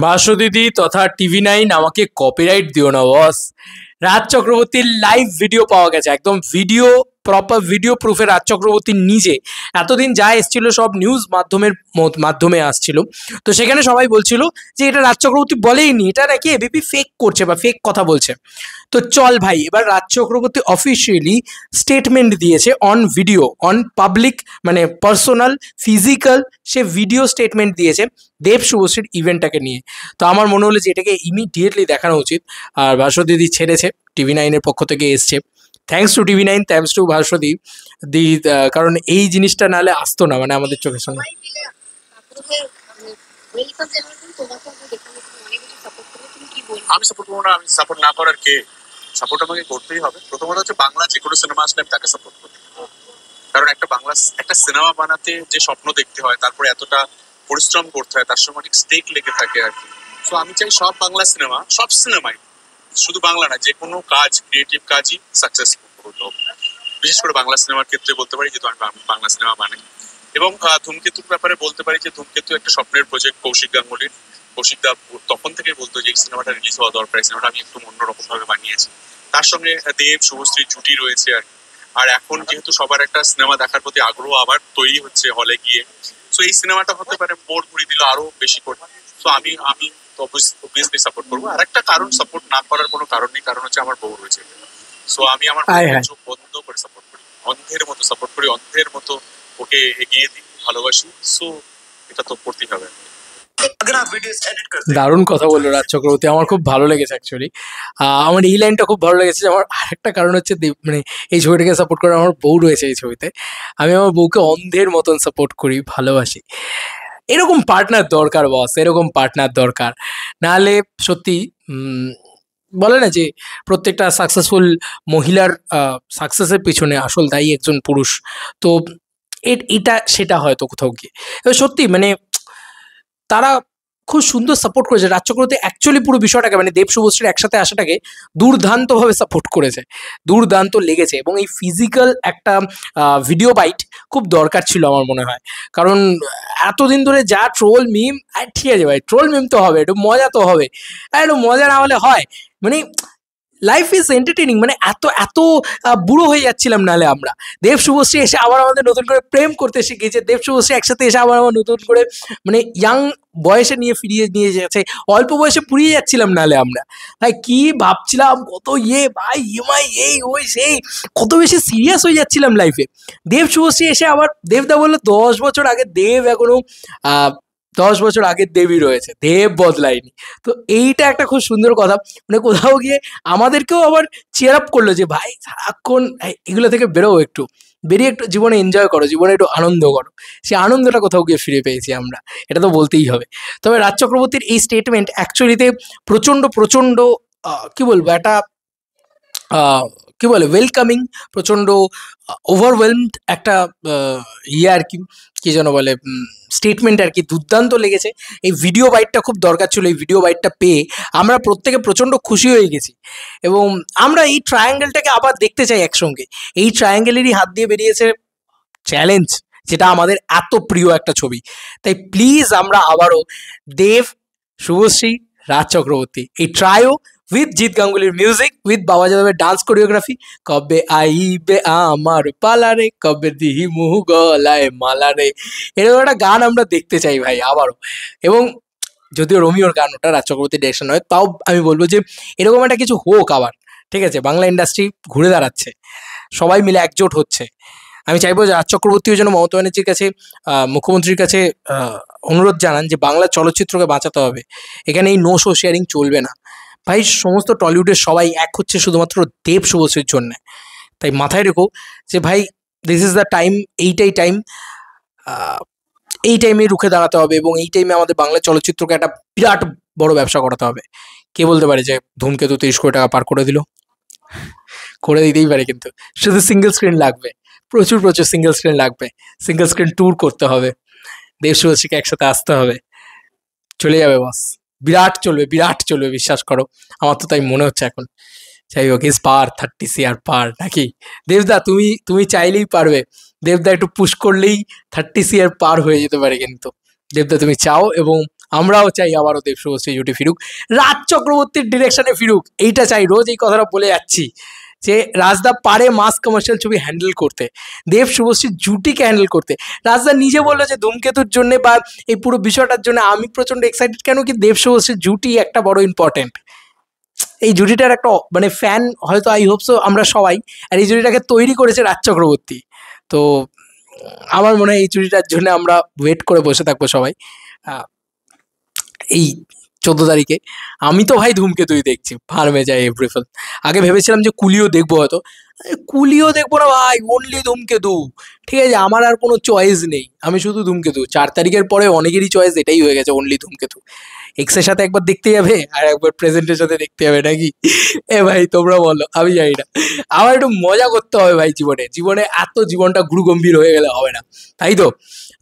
বাসুদিদি তথা টিভি9 আমাকে কপিরাইট দিও না বস। রাজ চক্রবর্তীর লাইভ ভিডিও পাওয়া গেছে, একদম video, proper video প্রুফে Raj Chakraborty নিজে। এতদিন যা এসছিল সব নিউজ মাধ্যমে আসছিল, তো সেখানে সবাই বলছিল যে এটা রাজ চক্রবর্তী বলেইনি, এটা নাকি এবিপি ফেক করছে বা ফেক কথা বলছে। তো চল ভাই, এবার রাজ চক্রবর্তী অফিসিয়ালি স্টেটমেন্ট দিয়েছে অন ভিডিও, অন পাবলিক, মানে পার্সোনাল ফিজিক্যাল, সে ভিডিও স্টেটমেন্ট দিয়েছে দেব শুভশ্রীর ইভেন্টটাকে নিয়ে। তো আমার মনে হলো যে এটাকে ইমিডিয়েটলি দেখানো উচিত, আর ভাস্বদিদি ছেড়েছে, টিভি9 প্রপক্ষ থেকে এসছে। থ্যাঙ্কস টু টিভি9, থ্যাঙ্কস টু ভাস্বদী দি, কারণ এই জিনিসটা নাহলে আসতো না, মানে আমাদের চোখের সামনে। আমি সাপোর্ট করবো না, আমি সাপোর্ট না করার কে? সাপোর্ট আমাকে করতেই হবে। প্রথমত হচ্ছে বাংলা যে কোনো সিনেমা আসলে আমি তাকে সাপোর্ট করি, কারণ একটা সিনেমা বানাতে যে স্বপ্ন দেখতে হয়, তারপরে এতটা পরিশ্রম করতে হয়, তার সঙ্গে অনেক স্টেক লেগে থাকে আর কি। তো আমি চাই সব বাংলা সিনেমা, সব সিনেমাই, শুধু বাংলা না, যে কোনো কাজ, ক্রিয়েটিভ কাজই সাকসেসফুল হোক। বিশেষ করে বাংলা সিনেমার ক্ষেত্রে বলতে পারি, যেহেতু আমি বাংলা সিনেমা বানাই। এবং ধূমকেতুর ব্যাপারে বলতে পারি যে ধূমকেতু একটা স্বপ্নের প্রজেক্ট কৌশিক গাঙ্গুলির। কৌশিক দা তখন থেকে বলতো যে এই সিনেমাটা রিলিজ হওয়া দরকার, এই সিনেমাটা আমি একটু অন্যরকম ভাবে বানিয়েছি। তার সঙ্গে দেব শুভশ্রীর জুটি রয়েছে আর আর এখন যেহেতু সবার একটা সিনেমা দেখার প্রতি আগ্রহ আবার তৈরি হচ্ছে হলে গিয়ে, তো এই সিনেমাটা হতে পারে বোর করে দিল আরো বেশি করে। তো আমি অবভিয়াসলি সাপোর্ট করবো। আর একটা কারণ, সাপোর্ট না করার কোনো কারণ নেই, কারণ হচ্ছে আমার বউ রয়েছে। সো আমি আমার চোখ বন্ধ করে সাপোর্ট করি, অন্ধের মতো সাপোর্ট করি, অন্ধের মতো ওকে এগিয়ে দিই, ভালোবাসি। সো এটা তো করতেই হবে। দারুণ কথা বললো রাজ চক্রবর্তী, আমার খুব ভালো লেগেছে অ্যাকচুয়ালি। আমার এই লাইনটা খুব ভালো লেগেছে। আমার আরেকটা কারণ হচ্ছে মানে এই ছবিটাকে সাপোর্ট করার আমার বউ রয়েছে এই ছবিতে। আমি আমার বউকে অন্ধের মতন সাপোর্ট করি, ভালোবাসি। এরকম পার্টনার দরকার বস, এরকম পার্টনার দরকার। নাহলে সত্যি বলে না যে প্রত্যেকটা সাকসেসফুল মহিলার সাকসেসের পিছনে আসল দায়ী একজন পুরুষ। তো এটা সেটা হয়তো কোথাও গিয়ে সত্যি মানে তারা খুব সুন্দর সাপোর্ট করেছে। রাজ চক্রবর্তী অ্যাকচুয়ালি পুরো বিষয়টাকে, মানে দেব শুভশ্রীর একসাথে আসাটাকে দুর্দান্তভাবে সাপোর্ট করেছে, দুর্দান্ত লেগেছে। এবং এই ফিজিক্যাল একটা ভিডিও বাইট খুব দরকার ছিল আমার মনে হয়, কারণ এতদিন ধরে যা ট্রোল মিম, ঠিক আছে ভাই, ট্রোল মিম তো হবে, একটু মজা তো হবে, একটু মজা না হলে হয়? মানে লাইফ ইজ এন্টারটেনিং, মানে এত এত বুড়ো হয়ে যাচ্ছিলাম নাহলে আমরা। দেব শুভশ্রী এসে আবার আমাদের নতুন করে প্রেম করতে শিখিয়েছে, দেব শুভশ্রী একসাথে এসে আবার আমার নতুন করে মানে ইয়াং বয়সে ফিরিয়ে নিয়ে যাচ্ছে, অল্প বয়সে পুড়িয়ে যাচ্ছিলাম নাহলে আমরা। ভাই কি ভাবছিলাম, কত ভাই ইএমআই এই ওই সেই, কত বেশি সিরিয়াস হয়ে যাচ্ছিলাম লাইফে। দেব শুভশ্রী এসে আবার, দেবদা বললো 10 বছর আগে দেব এখনো 10 বছর আগের দেবই রয়েছে, দেব বদলায়নি। তো এইটা একটা খুব সুন্দর কথা, মানে কোথাও গিয়ে আমাদেরকেও আবার চেয়ার আপ করলো যে ভাই সারাক্ষণ এগুলো থেকে বেরিয়ে একটু জীবনে এনজয় করো, জীবনে একটু আনন্দ করো। সেই আনন্দটা কোথাও গিয়ে ফিরে পেয়েছি আমরা, এটা তো বলতেই হবে। তবে রাজ চক্রবর্তীর এই স্টেটমেন্ট অ্যাকচুয়ালিতে প্রচণ্ড প্রচণ্ড কি বলবো, একটা কি বলে ওয়েলকামিং, প্রচণ্ড ওভারওয়েলমড একটা আর কি যেন বলে স্টেটমেন্ট আর কি, দুর্দান্ত লেগেছে। এই ভিডিও বাইটটা খুব দরকার ছিল, এই ভিডিও বাইটটা পেয়ে আমরা প্রত্যেকে প্রচণ্ড খুশি হয়ে গেছি। এবং আমরা এই ট্রায়াঙ্গেলটাকে আবার দেখতে চাই একসঙ্গে। এই ট্রায়াঙ্গেলেরই হাত দিয়ে বেরিয়েছে চ্যালেঞ্জ, যেটা আমাদের এত প্রিয় একটা ছবি। তাই প্লিজ আমরা আবারও দেব, শুভশ্রী, রাজ চক্রবর্তী, এই ট্রায়ো উইথ জিৎ গাঙ্গুলির মিউজিক, উইথ বাবা যাদবের ডান্স কোরিওগ্রাফি, কবে আইবে আমার পালারে, কবে দিহি মুহ গলায় মালারে, এরকম একটা গান আমরা দেখতে চাই ভাই আবারও। এবং যদিও রোমিওর গান, ওটা রাজ চক্রবর্তীর ডিরেকশন হয়, তাও আমি বলবো যে এরকম একটা কিছু হোক আবার। ঠিক আছে, বাংলা ইন্ডাস্ট্রি ঘুরে দাঁড়াচ্ছে, সবাই মিলে একজোট হচ্ছে। আমি চাইবো যে রাজ চক্রবর্তীও যেন মমতা ব্যানার্জির কাছে, মুখ্যমন্ত্রীর কাছে অনুরোধ জানান যে বাংলা চলচ্চিত্রকে বাঁচাতে হবে, এখানে এই নো শো শেয়ারিং চলবে না ভাই। সমস্ত টলিউডের সবাই এক হচ্ছে শুধুমাত্র দেব শুভশ্রীর জন্য। তাই মাথায় রেখো যে ভাই, দিস ইজ দ্য টাইম, এইটাই টাইম, এই টাইমে রুখে দাঁড়াতে হবে। এবং এই টাইমে আমাদের বাংলা চলচ্চিত্রকে একটা বিরাট বড় ব্যবসা করাতে হবে। কে বলতে পারে যে ধূমকেতু 30 কোটি টাকা পার করে দিল? করে দিতেই পারে, কিন্তু শুধু সিঙ্গেল স্ক্রিন লাগবে, প্রচুর প্রচুর সিঙ্গেল স্ক্রিন লাগবে, সিঙ্গেল স্ক্রিন ট্যুর করতে হবে, দেব শুভশ্রীকে একসাথে আসতে হবে, চলে যাবে বস, বিরাট চলবে, বিরাট চলবে, বিশ্বাস করো, আমার তো তাই মনে হচ্ছে এখন। যাই হোক, ইস পার 30 CR পার নাকি? দেবদা তুমি চাইলেই পারবে, দেবদা একটু পুশ করলেই 30 CR পার হয়ে যেতে পারে। কিন্তু দেবদা তুমি চাও এবং আমরাও চাই আবারও দেব শুভশ্রী জুটি ফিরুক, রাজ চক্রবর্তীর ডিরেকশনে ফিরুক, এইটা চাই। রোজ এই কথাটা বলে যাচ্ছি যে রাজদা পারে মাস কমার্শিয়াল ছবি হ্যান্ডেল করতে, দেব শুভশ্রীর জুটিকে হ্যান্ডেল করতে। রাজদা নিজে বললো যে ধূমকেতুর জন্য বা এই পুরো বিষয়টার জন্য আমি প্রচন্ড এক্সাইটেড কেন কি দেব শুভশ্রীর জুটি একটা বড় ইম্পর্টেন্ট। এই জুটিটার একটা মানে ফ্যান হয়তো আই হোপ সো আমরা সবাই, আর এই জুটিটাকে তৈরি করেছে রাজ চক্রবর্তী। তো আমার মনে হয় এই জুটিটার জন্য আমরা ওয়েট করে বসে থাকবো সবাই এই 14 তারিখে। আমি তো ভাই ধূমকেতুই দেখছি, ফার্মে যায় এপ্রিল। আগে ভেবেছিলাম যে কুলিও দেখবো হয়তো, কুলিও দেখবো না ভাই, অনলি ধূমকেতু। ঠিক আছে, আমার আর কোনো চয়েস নেই, আমি শুধু ধূমকেতু। 4 তারিখের পরে অনেকেরই চয়েস এটাই হয়ে গেছে, অনলি ধূমকেতু। এক্সের সাথে একবার দেখতে যাবে আর একবার প্রেজেন্টের সাথে দেখতে যাবে নাকি? এ ভাই তোমরা বলো, আমি জানি না। আমার একটু মজা করতে হবে ভাই জীবনে, জীবনে এত জীবনটা গুরুগম্ভীর হয়ে গেলে হবে না, তাই তো?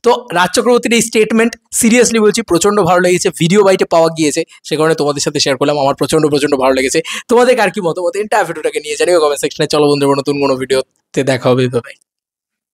তো রাজ চক্রবর্তীর এই স্টেটমেন্ট সিরিয়াসলি বলছি প্রচন্ড ভালো লেগেছে, ভিডিও বাইটে পাওয়া গিয়েছে, সে কারণে তোমাদের সাথে শেয়ার করলাম। আমার প্রচন্ড ভালো লেগেছে। তোমাদের আর কি মতামত এন্টায়ার ভিডিওটাকে নিয়ে জানিও কমেন্ট সেকশনে। চলো বন্ধুরা, নতুন কোনো ভিডিওতে দেখা হবে, ভাই।